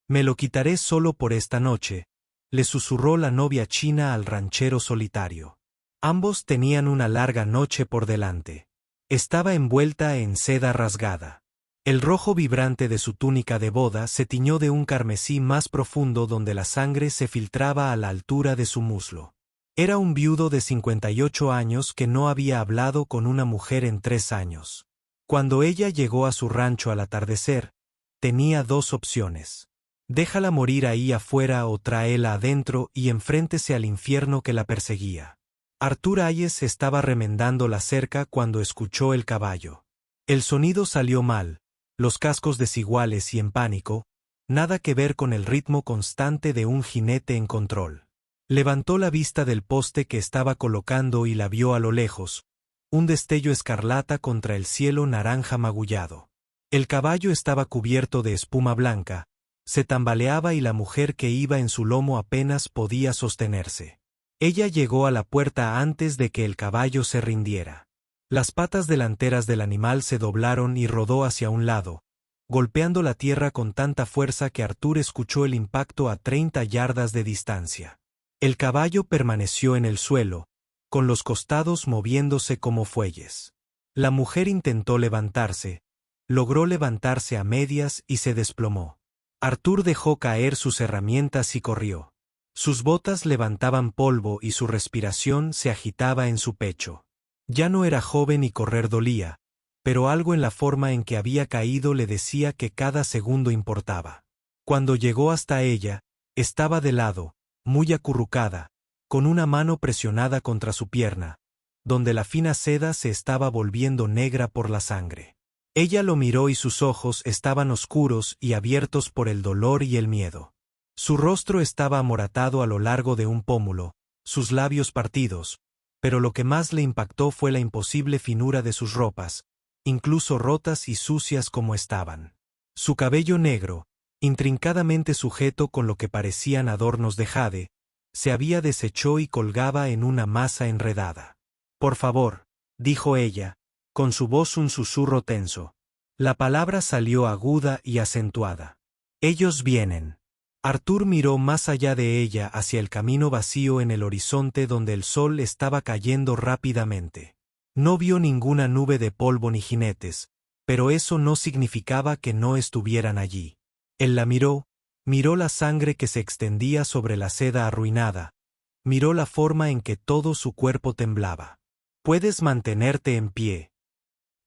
Me lo quitaré solo por esta noche, le susurró la novia china al ranchero solitario. Ambos tenían una larga noche por delante. Estaba envuelta en seda rasgada. El rojo vibrante de su túnica de boda se tiñó de un carmesí más profundo donde la sangre se filtraba a la altura de su muslo. Era un viudo de 58 años que no había hablado con una mujer en 3 años. Cuando ella llegó a su rancho al atardecer, tenía 2 opciones. Déjala morir ahí afuera o tráela adentro y enfréntese al infierno que la perseguía. Artur Hayes estaba remendando la cerca cuando escuchó el caballo. El sonido salió mal, los cascos desiguales y en pánico, nada que ver con el ritmo constante de un jinete en control. Levantó la vista del poste que estaba colocando y la vio a lo lejos, un destello escarlata contra el cielo naranja magullado. El caballo estaba cubierto de espuma blanca, se tambaleaba y la mujer que iba en su lomo apenas podía sostenerse. Ella llegó a la puerta antes de que el caballo se rindiera. Las patas delanteras del animal se doblaron y rodó hacia un lado, golpeando la tierra con tanta fuerza que Artur escuchó el impacto a 30 yardas de distancia. El caballo permaneció en el suelo, con los costados moviéndose como fuelles. La mujer intentó levantarse, logró levantarse a medias y se desplomó. Artur dejó caer sus herramientas y corrió. Sus botas levantaban polvo y su respiración se agitaba en su pecho. Ya no era joven y correr dolía, pero algo en la forma en que había caído le decía que cada segundo importaba. Cuando llegó hasta ella, estaba de lado, muy acurrucada, con una mano presionada contra su pierna, donde la fina seda se estaba volviendo negra por la sangre. Ella lo miró y sus ojos estaban oscuros y abiertos por el dolor y el miedo. Su rostro estaba amoratado a lo largo de un pómulo, sus labios partidos, pero lo que más le impactó fue la imposible finura de sus ropas, incluso rotas y sucias como estaban. Su cabello negro, intrincadamente sujeto con lo que parecían adornos de jade, se había deshecho y colgaba en una masa enredada. «Por favor», dijo ella, con su voz un susurro tenso. La palabra salió aguda y acentuada. «Ellos vienen». Artur miró más allá de ella hacia el camino vacío en el horizonte donde el sol estaba cayendo rápidamente. No vio ninguna nube de polvo ni jinetes, pero eso no significaba que no estuvieran allí. Él la miró la sangre que se extendía sobre la seda arruinada, miró la forma en que todo su cuerpo temblaba. «¿Puedes mantenerte en pie?»,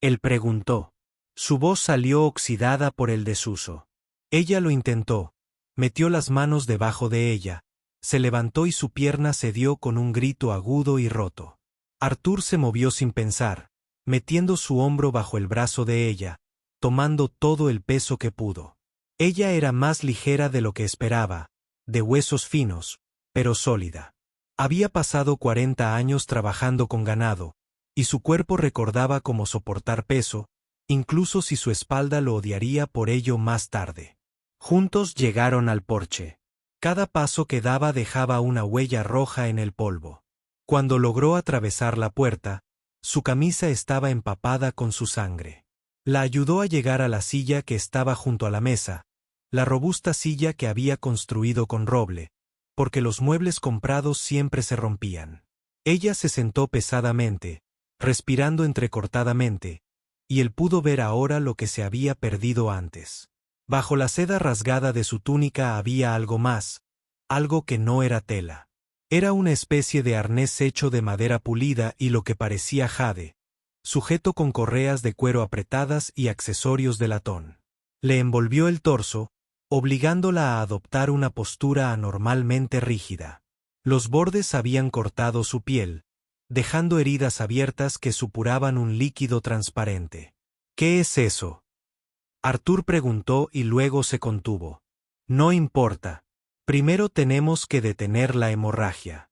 él preguntó. Su voz salió oxidada por el desuso. Ella lo intentó. Metió las manos debajo de ella, se levantó y su pierna cedió con un grito agudo y roto. Artur se movió sin pensar, metiendo su hombro bajo el brazo de ella, tomando todo el peso que pudo. Ella era más ligera de lo que esperaba, de huesos finos, pero sólida. Había pasado 40 años trabajando con ganado, y su cuerpo recordaba cómo soportar peso, incluso si su espalda lo odiaría por ello más tarde. Juntos llegaron al porche. Cada paso que daba dejaba una huella roja en el polvo. Cuando logró atravesar la puerta, su camisa estaba empapada con su sangre. La ayudó a llegar a la silla que estaba junto a la mesa, la robusta silla que había construido con roble, porque los muebles comprados siempre se rompían. Ella se sentó pesadamente, respirando entrecortadamente, y él pudo ver ahora lo que se había perdido antes. Bajo la seda rasgada de su túnica había algo más, algo que no era tela. Era una especie de arnés hecho de madera pulida y lo que parecía jade, sujeto con correas de cuero apretadas y accesorios de latón. Le envolvió el torso, obligándola a adoptar una postura anormalmente rígida. Los bordes habían cortado su piel, dejando heridas abiertas que supuraban un líquido transparente. «¿Qué es eso?», Artur preguntó y luego se contuvo. «No importa. Primero tenemos que detener la hemorragia».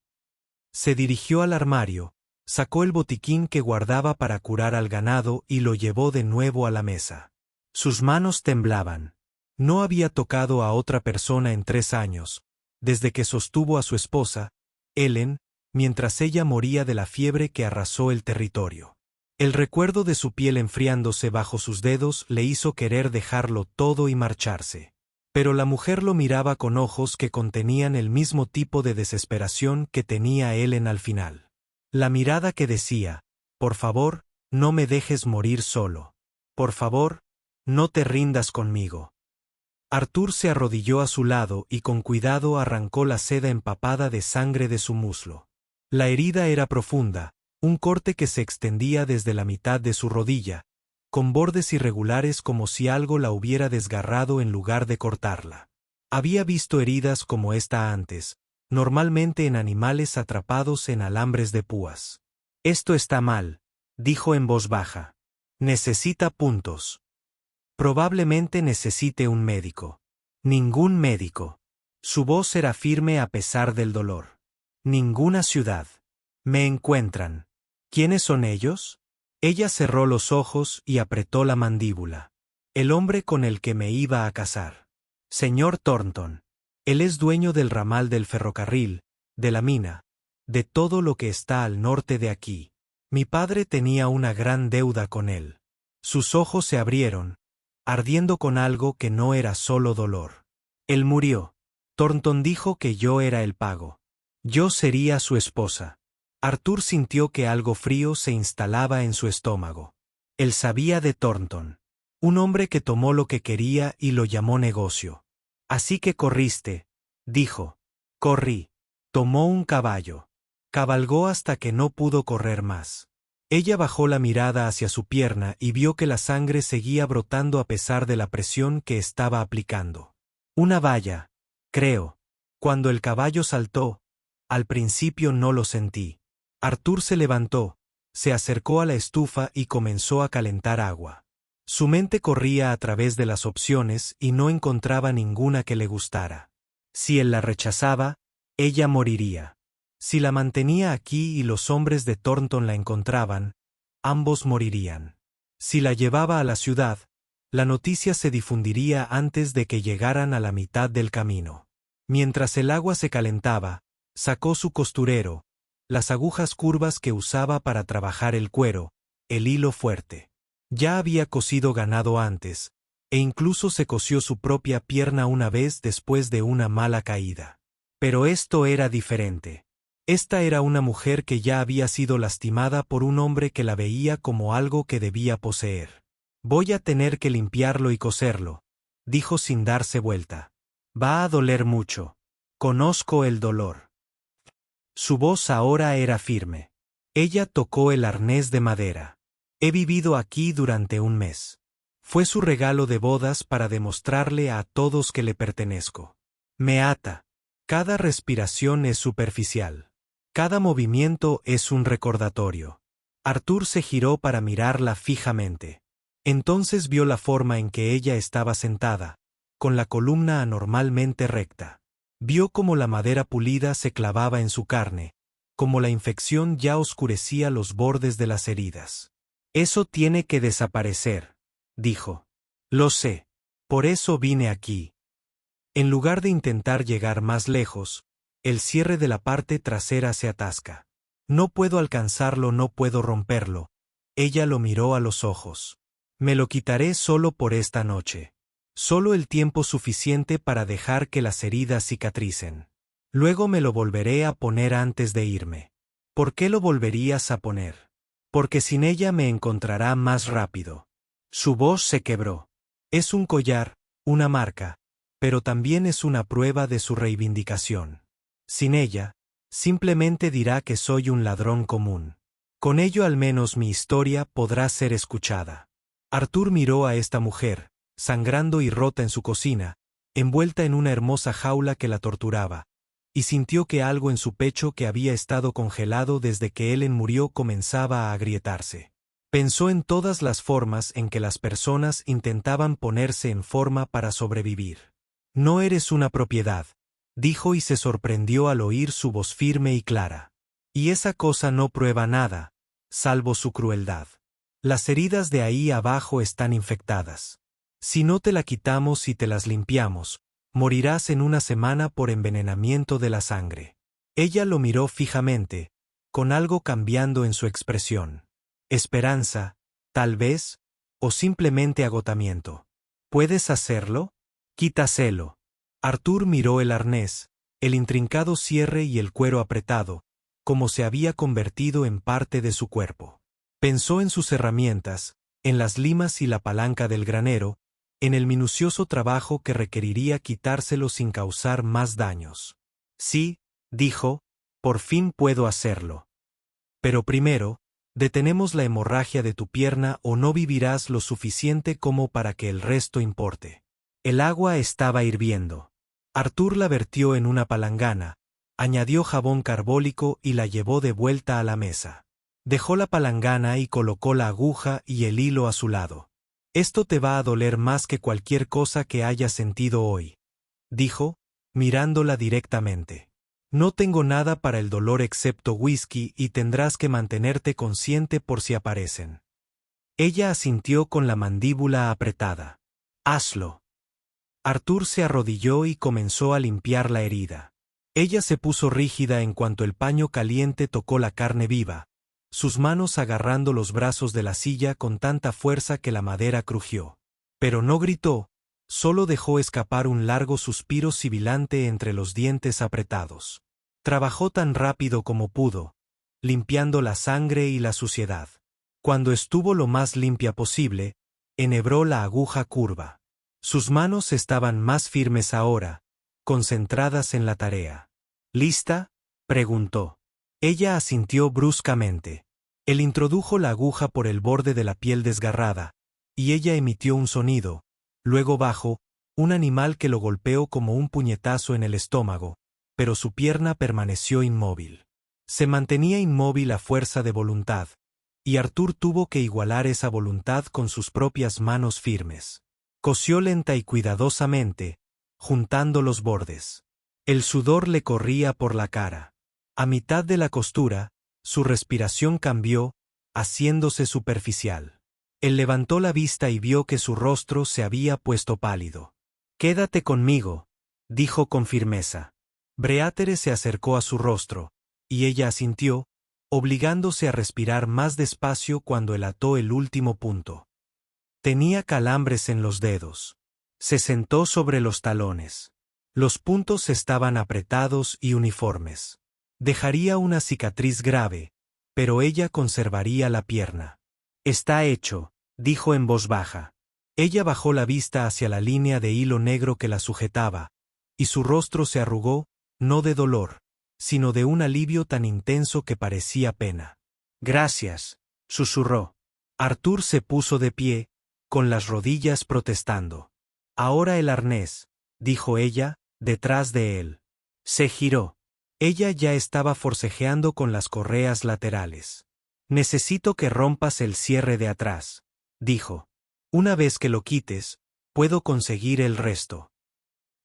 Se dirigió al armario, sacó el botiquín que guardaba para curar al ganado y lo llevó de nuevo a la mesa. Sus manos temblaban. No había tocado a otra persona en 3 años, desde que sostuvo a su esposa, Ellen, mientras ella moría de la fiebre que arrasó el territorio. El recuerdo de su piel enfriándose bajo sus dedos le hizo querer dejarlo todo y marcharse. Pero la mujer lo miraba con ojos que contenían el mismo tipo de desesperación que tenía Ellen al final. La mirada que decía: por favor, no me dejes morir solo. Por favor, no te rindas conmigo. Arthur se arrodilló a su lado y con cuidado arrancó la seda empapada de sangre de su muslo. La herida era profunda, un corte que se extendía desde la mitad de su rodilla, con bordes irregulares como si algo la hubiera desgarrado en lugar de cortarla. Había visto heridas como esta antes, normalmente en animales atrapados en alambres de púas. Esto está mal, dijo en voz baja. Necesita puntos. Probablemente necesite un médico. Ningún médico. Su voz era firme a pesar del dolor. Ninguna ciudad. Me encuentran. ¿Quiénes son ellos? Ella cerró los ojos y apretó la mandíbula. El hombre con el que me iba a casar. Señor Thornton. Él es dueño del ramal del ferrocarril, de la mina, de todo lo que está al norte de aquí. Mi padre tenía una gran deuda con él. Sus ojos se abrieron, ardiendo con algo que no era solo dolor. Él murió. Thornton dijo que yo era el pago. Yo sería su esposa. Arthur sintió que algo frío se instalaba en su estómago. Él sabía de Thornton. Un hombre que tomó lo que quería y lo llamó negocio. Así que corriste, dijo. Corrí. Tomó un caballo. Cabalgó hasta que no pudo correr más. Ella bajó la mirada hacia su pierna y vio que la sangre seguía brotando a pesar de la presión que estaba aplicando. Una valla, creo. Cuando el caballo saltó, al principio no lo sentí. Arthur se levantó, se acercó a la estufa y comenzó a calentar agua. Su mente corría a través de las opciones y no encontraba ninguna que le gustara. Si él la rechazaba, ella moriría. Si la mantenía aquí y los hombres de Thornton la encontraban, ambos morirían. Si la llevaba a la ciudad, la noticia se difundiría antes de que llegaran a la mitad del camino. Mientras el agua se calentaba, sacó su costurero, las agujas curvas que usaba para trabajar el cuero, el hilo fuerte. Ya había cosido ganado antes, e incluso se cosió su propia pierna una vez después de una mala caída. Pero esto era diferente. Esta era una mujer que ya había sido lastimada por un hombre que la veía como algo que debía poseer. Voy a tener que limpiarlo y coserlo, dijo sin darse vuelta. Va a doler mucho. Conozco el dolor. Su voz ahora era firme. Ella tocó el arnés de madera. He vivido aquí durante un mes. Fue su regalo de bodas para demostrarle a todos que le pertenezco. Me ata. Cada respiración es superficial. Cada movimiento es un recordatorio. Arthur se giró para mirarla fijamente. Entonces vio la forma en que ella estaba sentada, con la columna anormalmente recta. Vio cómo la madera pulida se clavaba en su carne, cómo la infección ya oscurecía los bordes de las heridas. Eso tiene que desaparecer, dijo. Lo sé. Por eso vine aquí. En lugar de intentar llegar más lejos, el cierre de la parte trasera se atasca. No puedo alcanzarlo, no puedo romperlo. Ella lo miró a los ojos. Me lo quitaré solo por esta noche. Solo el tiempo suficiente para dejar que las heridas cicatricen. Luego me lo volveré a poner antes de irme. ¿Por qué lo volverías a poner? Porque sin ella me encontrará más rápido. Su voz se quebró. Es un collar, una marca, pero también es una prueba de su reivindicación. Sin ella, simplemente dirá que soy un ladrón común. Con ello al menos mi historia podrá ser escuchada. Arthur miró a esta mujer, sangrando y rota en su cocina, envuelta en una hermosa jaula que la torturaba, y sintió que algo en su pecho que había estado congelado desde que Ellen murió comenzaba a agrietarse. Pensó en todas las formas en que las personas intentaban ponerse en forma para sobrevivir. No eres una propiedad, dijo y se sorprendió al oír su voz firme y clara. Y esa cosa no prueba nada, salvo su crueldad. Las heridas de ahí abajo están infectadas. Si no te la quitamos y te las limpiamos, morirás en una semana por envenenamiento de la sangre. Ella lo miró fijamente, con algo cambiando en su expresión. Esperanza, tal vez, o simplemente agotamiento. ¿Puedes hacerlo? Quítaselo. Arthur miró el arnés, el intrincado cierre y el cuero apretado, como se había convertido en parte de su cuerpo. Pensó en sus herramientas, en las limas y la palanca del granero, en el minucioso trabajo que requeriría quitárselo sin causar más daños. Sí, dijo, por fin puedo hacerlo. Pero primero, detenemos la hemorragia de tu pierna o no vivirás lo suficiente como para que el resto importe. El agua estaba hirviendo. Arthur la vertió en una palangana, añadió jabón carbólico y la llevó de vuelta a la mesa. Dejó la palangana y colocó la aguja y el hilo a su lado. Esto te va a doler más que cualquier cosa que hayas sentido hoy, dijo, mirándola directamente. No tengo nada para el dolor excepto whisky y tendrás que mantenerte consciente por si aparecen. Ella asintió con la mandíbula apretada. Hazlo. Arthur se arrodilló y comenzó a limpiar la herida. Ella se puso rígida en cuanto el paño caliente tocó la carne viva, sus manos agarrando los brazos de la silla con tanta fuerza que la madera crujió. Pero no gritó, solo dejó escapar un largo suspiro sibilante entre los dientes apretados. Trabajó tan rápido como pudo, limpiando la sangre y la suciedad. Cuando estuvo lo más limpia posible, enhebró la aguja curva. Sus manos estaban más firmes ahora, concentradas en la tarea. ¿Lista?, preguntó. Ella asintió bruscamente. Él introdujo la aguja por el borde de la piel desgarrada, y ella emitió un sonido, luego bajo, un animal que lo golpeó como un puñetazo en el estómago, pero su pierna permaneció inmóvil. Se mantenía inmóvil a fuerza de voluntad, y Arthur tuvo que igualar esa voluntad con sus propias manos firmes. Cosió lenta y cuidadosamente, juntando los bordes. El sudor le corría por la cara. A mitad de la costura, su respiración cambió, haciéndose superficial. Él levantó la vista y vio que su rostro se había puesto pálido. «Quédate conmigo», dijo con firmeza. Breátere se acercó a su rostro, y ella asintió, obligándose a respirar más despacio cuando él ató el último punto. Tenía calambres en los dedos. Se sentó sobre los talones. Los puntos estaban apretados y uniformes. Dejaría una cicatriz grave, pero ella conservaría la pierna. «Está hecho», dijo en voz baja. Ella bajó la vista hacia la línea de hilo negro que la sujetaba, y su rostro se arrugó, no de dolor, sino de un alivio tan intenso que parecía pena. «Gracias», susurró. Arthur se puso de pie, con las rodillas protestando. «Ahora el arnés», dijo ella, detrás de él. Se giró. Ella ya estaba forcejeando con las correas laterales. «Necesito que rompas el cierre de atrás», dijo. «Una vez que lo quites, puedo conseguir el resto».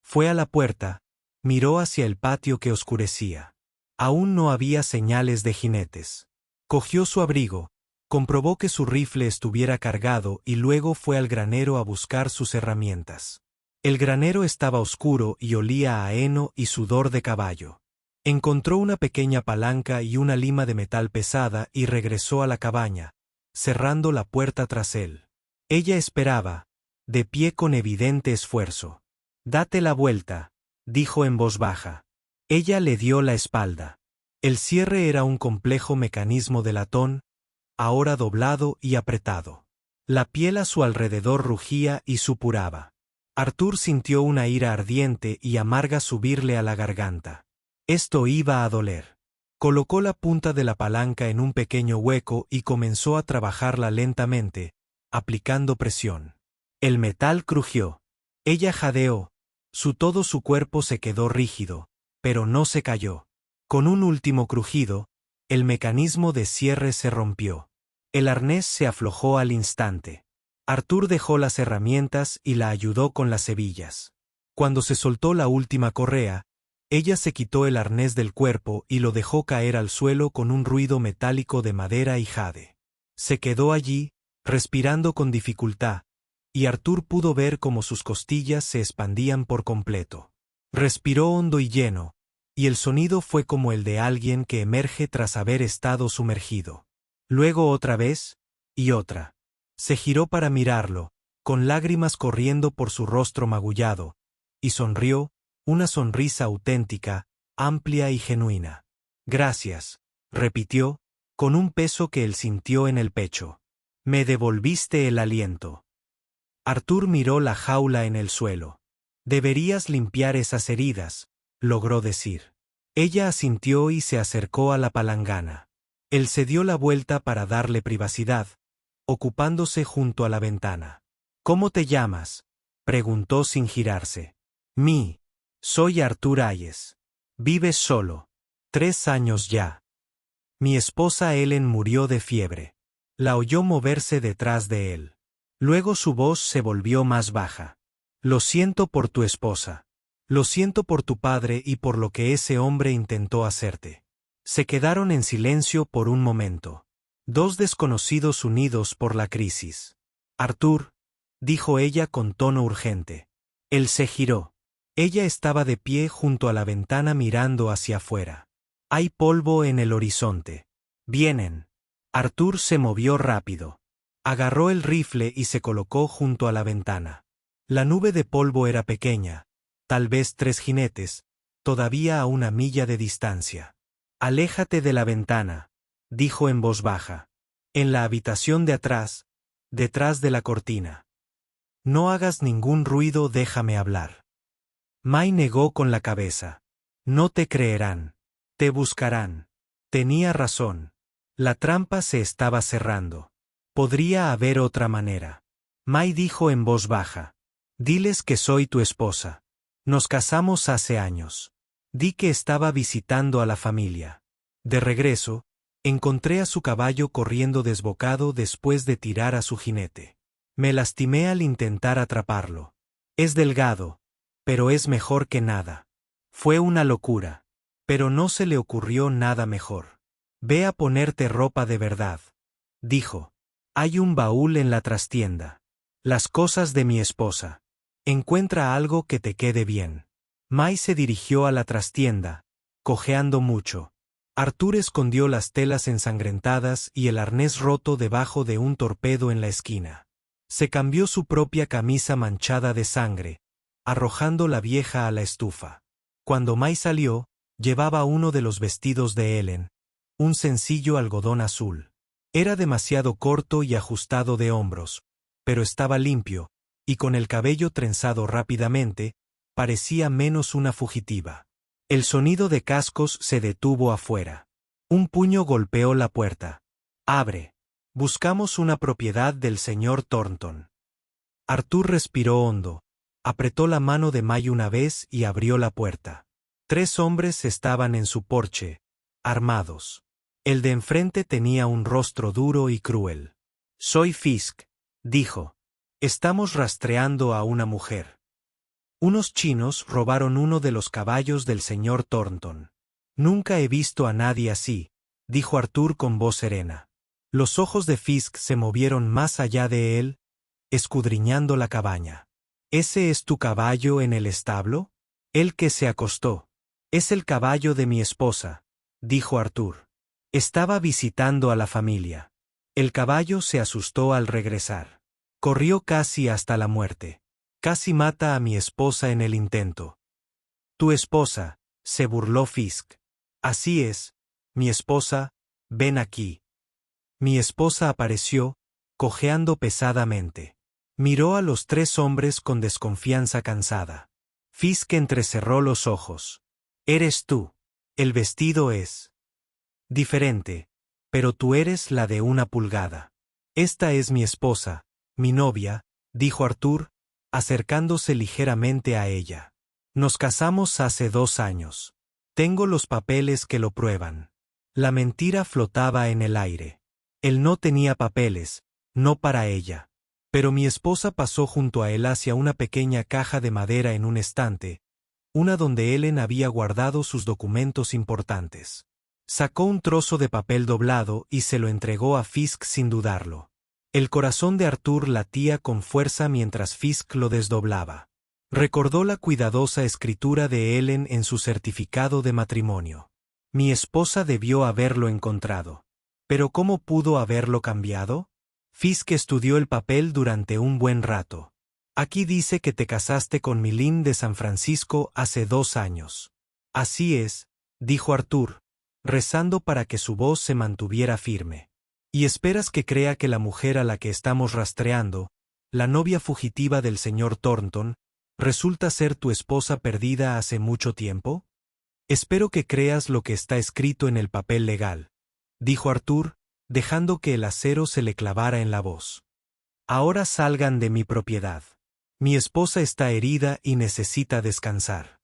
Fue a la puerta, miró hacia el patio que oscurecía. Aún no había señales de jinetes. Cogió su abrigo, comprobó que su rifle estuviera cargado y luego fue al granero a buscar sus herramientas. El granero estaba oscuro y olía a heno y sudor de caballo. Encontró una pequeña palanca y una lima de metal pesada y regresó a la cabaña, cerrando la puerta tras él. Ella esperaba, de pie con evidente esfuerzo. «Date la vuelta», dijo en voz baja. Ella le dio la espalda. El cierre era un complejo mecanismo de latón, ahora doblado y apretado. La piel a su alrededor rugía y supuraba. Arthur sintió una ira ardiente y amarga subirle a la garganta. Esto iba a doler. Colocó la punta de la palanca en un pequeño hueco y comenzó a trabajarla lentamente, aplicando presión. El metal crujió. Ella jadeó. Todo su cuerpo se quedó rígido, pero no se cayó. Con un último crujido, el mecanismo de cierre se rompió. El arnés se aflojó al instante. Arthur dejó las herramientas y la ayudó con las hebillas. Cuando se soltó la última correa, ella se quitó el arnés del cuerpo y lo dejó caer al suelo con un ruido metálico de madera y jade. Se quedó allí, respirando con dificultad, y Arthur pudo ver cómo sus costillas se expandían por completo. Respiró hondo y lleno, y el sonido fue como el de alguien que emerge tras haber estado sumergido. Luego otra vez, y otra. Se giró para mirarlo, con lágrimas corriendo por su rostro magullado, y sonrió, una sonrisa auténtica, amplia y genuina. Gracias, repitió, con un peso que él sintió en el pecho. Me devolviste el aliento. Arthur miró la jaula en el suelo. Deberías limpiar esas heridas, logró decir. Ella asintió y se acercó a la palangana. Él se dio la vuelta para darle privacidad, ocupándose junto a la ventana. ¿Cómo te llamas?, preguntó sin girarse. Soy Arthur Hayes. Vives solo. 3 años ya. Mi esposa Ellen murió de fiebre. La oyó moverse detrás de él. Luego su voz se volvió más baja. Lo siento por tu esposa. Lo siento por tu padre y por lo que ese hombre intentó hacerte. Se quedaron en silencio por un momento. 2 desconocidos unidos por la crisis. Arthur, dijo ella con tono urgente. Él se giró. Ella estaba de pie junto a la ventana mirando hacia afuera. Hay polvo en el horizonte. Vienen. Arthur se movió rápido. Agarró el rifle y se colocó junto a la ventana. La nube de polvo era pequeña, tal vez 3 jinetes, todavía a 1 milla de distancia. Aléjate de la ventana, dijo en voz baja. En la habitación de atrás, detrás de la cortina. No hagas ningún ruido, déjame hablar. May negó con la cabeza. No te creerán. Te buscarán. Tenía razón. La trampa se estaba cerrando. Podría haber otra manera. May dijo en voz baja. Diles que soy tu esposa. Nos casamos hace años. Di que estaba visitando a la familia. De regreso, encontré a su caballo corriendo desbocado después de tirar a su jinete. Me lastimé al intentar atraparlo. Es delgado, pero es mejor que nada. Fue una locura, pero no se le ocurrió nada mejor. Ve a ponerte ropa de verdad, dijo. Hay un baúl en la trastienda. Las cosas de mi esposa. Encuentra algo que te quede bien. May se dirigió a la trastienda, cojeando mucho. Arthur escondió las telas ensangrentadas y el arnés roto debajo de un torpedo en la esquina. Se cambió su propia camisa manchada de sangre, arrojando la vieja a la estufa. Cuando May salió, llevaba uno de los vestidos de Ellen, un sencillo algodón azul. Era demasiado corto y ajustado de hombros, pero estaba limpio, y con el cabello trenzado rápidamente, parecía menos una fugitiva. El sonido de cascos se detuvo afuera. Un puño golpeó la puerta. Abre. Buscamos una propiedad del señor Thornton. Arthur respiró hondo, apretó la mano de May una vez y abrió la puerta. 3 hombres estaban en su porche, armados. El de enfrente tenía un rostro duro y cruel. Soy Fisk, dijo. Estamos rastreando a una mujer. Unos chinos robaron uno de los caballos del señor Thornton. Nunca he visto a nadie así, dijo Arthur con voz serena. Los ojos de Fisk se movieron más allá de él, escudriñando la cabaña. ¿Ese es tu caballo en el establo? El que se acostó. Es el caballo de mi esposa, dijo Arthur. Estaba visitando a la familia. El caballo se asustó al regresar. Corrió casi hasta la muerte. Casi mata a mi esposa en el intento. Tu esposa, se burló Fisk. Así es, mi esposa, ven aquí. Mi esposa apareció, cojeando pesadamente. Miró a los 3 hombres con desconfianza cansada. Fisk entrecerró los ojos. Eres tú. El vestido es diferente, pero tú eres la de 1 pulgada. Esta es mi esposa, mi novia, dijo Arthur, acercándose ligeramente a ella. Nos casamos hace 2 años. Tengo los papeles que lo prueban. La mentira flotaba en el aire. Él no tenía papeles, no para ella. Pero mi esposa pasó junto a él hacia una pequeña caja de madera en un estante, una donde Ellen había guardado sus documentos importantes. Sacó un trozo de papel doblado y se lo entregó a Fisk sin dudarlo. El corazón de Arthur latía con fuerza mientras Fisk lo desdoblaba. Recordó la cuidadosa escritura de Ellen en su certificado de matrimonio. Mi esposa debió haberlo encontrado. ¿Pero cómo pudo haberlo cambiado? Fisk estudió el papel durante un buen rato. Aquí dice que te casaste con Milín de San Francisco hace 2 años. Así es, dijo Arthur, rezando para que su voz se mantuviera firme. ¿Y esperas que crea que la mujer a la que estamos rastreando, la novia fugitiva del señor Thornton, resulta ser tu esposa perdida hace mucho tiempo? Espero que creas lo que está escrito en el papel legal, dijo Arthur, dejando que el acero se le clavara en la voz. Ahora salgan de mi propiedad. Mi esposa está herida y necesita descansar.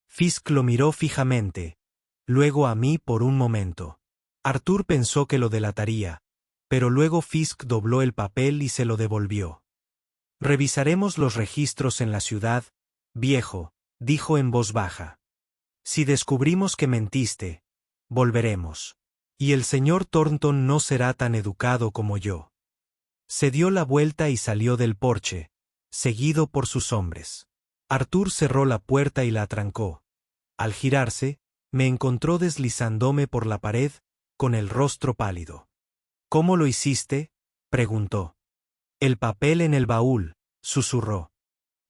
Fisk lo miró fijamente, luego a mí por un momento. Arthur pensó que lo delataría, pero luego Fisk dobló el papel y se lo devolvió. Revisaremos los registros en la ciudad, viejo, dijo en voz baja. Si descubrimos que mentiste, volveremos. Y el señor Thornton no será tan educado como yo. Se dio la vuelta y salió del porche, seguido por sus hombres. Arthur cerró la puerta y la atrancó. Al girarse, me encontró deslizándome por la pared, con el rostro pálido. ¿Cómo lo hiciste?, preguntó. El papel en el baúl, susurró.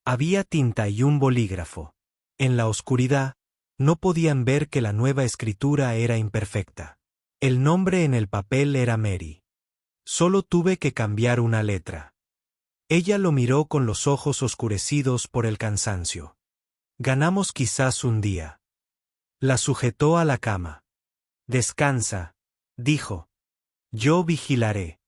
Había tinta y un bolígrafo. En la oscuridad, no podían ver que la nueva escritura era imperfecta. El nombre en el papel era Mary. Solo tuve que cambiar una letra. Ella lo miró con los ojos oscurecidos por el cansancio. Ganamos quizás un día. La sujetó a la cama. Descansa, dijo. Yo vigilaré.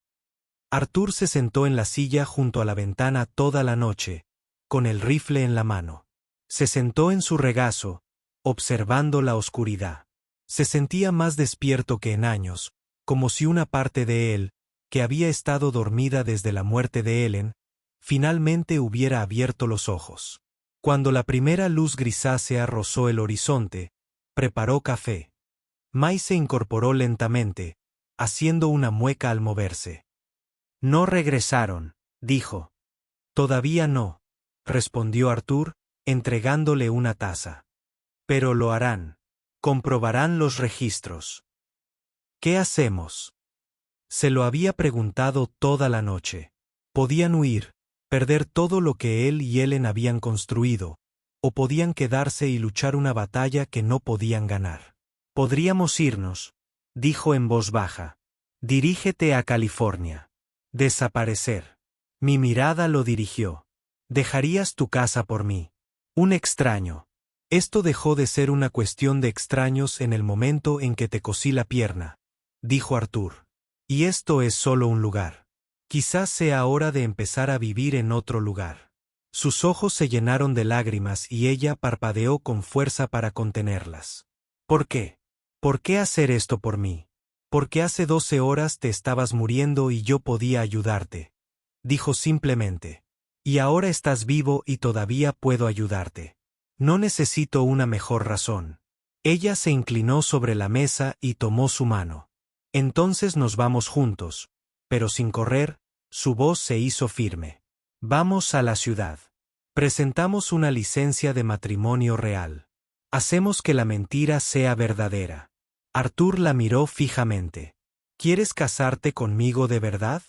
Arthur se sentó en la silla junto a la ventana toda la noche, con el rifle en la mano. Se sentó en su regazo, observando la oscuridad. Se sentía más despierto que en años, como si una parte de él, que había estado dormida desde la muerte de Ellen, finalmente hubiera abierto los ojos. Cuando la primera luz grisácea rozó el horizonte, preparó café. May se incorporó lentamente, haciendo una mueca al moverse. No regresaron, dijo. Todavía no, respondió Arthur, entregándole una taza. Pero lo harán. Comprobarán los registros. ¿Qué hacemos? Se lo había preguntado toda la noche. Podían huir, perder todo lo que él y Ellen habían construido, o podían quedarse y luchar una batalla que no podían ganar. Podríamos irnos, dijo en voz baja. Dirígete a California. Desaparecer. Mi mirada lo dirigió. ¿Dejarías tu casa por mí? Un extraño. Esto dejó de ser una cuestión de extraños en el momento en que te cosí la pierna, dijo Arthur. Y esto es solo un lugar. Quizás sea hora de empezar a vivir en otro lugar. Sus ojos se llenaron de lágrimas y ella parpadeó con fuerza para contenerlas. ¿Por qué? ¿Por qué hacer esto por mí? Porque hace 12 horas te estabas muriendo y yo podía ayudarte. Dijo simplemente. Y ahora estás vivo y todavía puedo ayudarte. No necesito una mejor razón. Ella se inclinó sobre la mesa y tomó su mano. Entonces nos vamos juntos, pero sin correr, su voz se hizo firme. Vamos a la ciudad. Presentamos una licencia de matrimonio real. Hacemos que la mentira sea verdadera. Arthur la miró fijamente. ¿Quieres casarte conmigo de verdad?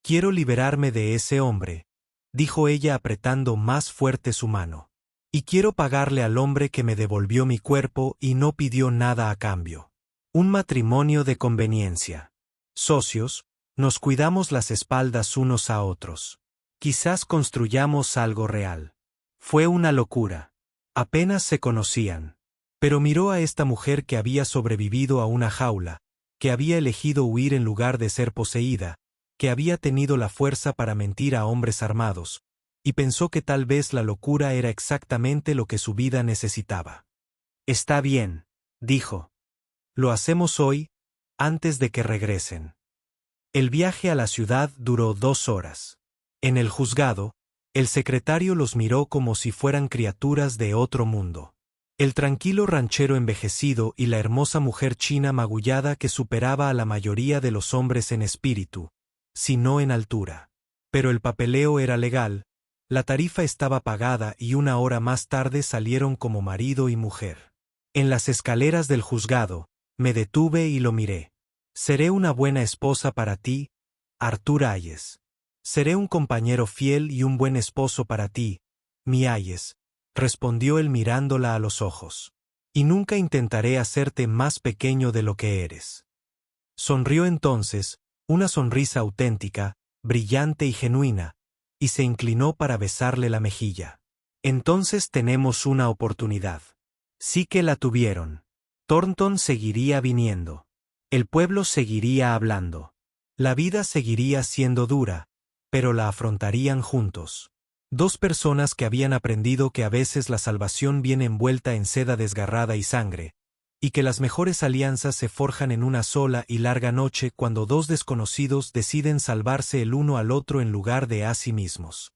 Quiero liberarme de ese hombre, dijo ella apretando más fuerte su mano. Y quiero pagarle al hombre que me devolvió mi cuerpo y no pidió nada a cambio. Un matrimonio de conveniencia. Socios, nos cuidamos las espaldas unos a otros. Quizás construyamos algo real. Fue una locura. Apenas se conocían. Pero miró a esta mujer que había sobrevivido a una jaula, que había elegido huir en lugar de ser poseída, que había tenido la fuerza para mentir a hombres armados, y pensó que tal vez la locura era exactamente lo que su vida necesitaba. Está bien, dijo. Lo hacemos hoy, antes de que regresen. El viaje a la ciudad duró 2 horas. En el juzgado, el secretario los miró como si fueran criaturas de otro mundo. El tranquilo ranchero envejecido y la hermosa mujer china magullada que superaba a la mayoría de los hombres en espíritu, si no en altura. Pero el papeleo era legal, la tarifa estaba pagada y 1 hora más tarde salieron como marido y mujer. En las escaleras del juzgado, me detuve y lo miré. Seré una buena esposa para ti, Arthur Hayes. Seré un compañero fiel y un buen esposo para ti, mi Ayes, respondió él mirándola a los ojos. Y nunca intentaré hacerte más pequeño de lo que eres. Sonrió entonces, una sonrisa auténtica, brillante y genuina, y se inclinó para besarle la mejilla. Entonces tenemos una oportunidad. Sí que la tuvieron. Thornton seguiría viniendo. El pueblo seguiría hablando. La vida seguiría siendo dura, pero la afrontarían juntos. Dos personas que habían aprendido que a veces la salvación viene envuelta en seda desgarrada y sangre, y que las mejores alianzas se forjan en una sola y larga noche cuando dos desconocidos deciden salvarse el uno al otro en lugar de a sí mismos.